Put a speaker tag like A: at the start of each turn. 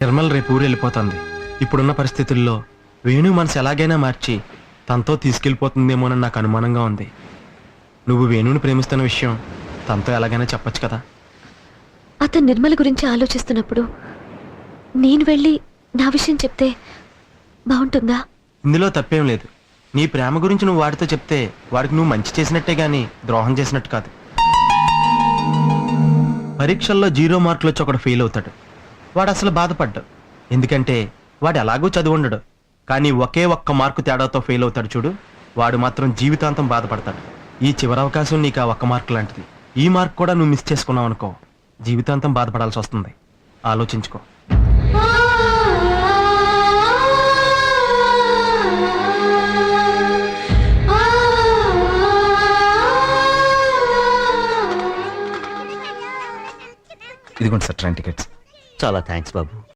A: నిర్మల్ రేపు ఊరు వెళ్ళిపోతుంది. ఇప్పుడున్న పరిస్థితుల్లో వేణు మనసు ఎలాగైనా మార్చి తనతో తీసుకెళ్ళిపోతుందేమోనని నాకు అనుమానంగా ఉంది. నువ్వు వేణుని ప్రేమిస్తున్న విషయం తనతో ఎలాగైనా చెప్పొచ్చు కదా.
B: అతను నిర్మల గురించి ఆలోచిస్తున్నప్పుడు నేను వెళ్ళి నా విషయం చెప్తే బాగుంటుందా?
A: ఇందులో తప్పేం లేదు. నీ ప్రేమ గురించి నువ్వు వాడితో చెప్తే వాడికి నువ్వు మంచి చేసినట్టే గానీ ద్రోహం చేసినట్టు కాదు. పరీక్షల్లో 0 మార్కులు వచ్చి ఒకడు ఫెయిల్ అవుతాడు. వాడు అసలు బాధపడ్డాడు, ఎందుకంటే వాడు ఎలాగూ చదివి ఉండడు. కానీ ఒకే ఒక్క మార్కు తేడాతో ఫెయిల్ అవుతాడు చూడు, వాడు మాత్రం జీవితాంతం బాధపడతాడు. ఈ చివరి అవకాశం నీకు ఆ ఒక్క మార్కు లాంటిది. ఈ మార్క్ కూడా నువ్వు మిస్ చేసుకున్నావు అనుకో, జీవితాంతం బాధపడాల్సి వస్తుంది. ఆలోచించుకో.
C: ఇదిగోండి సార్ ట్రైన్ టికెట్స్.
D: చాలా థ్యాంక్స్ బాబు.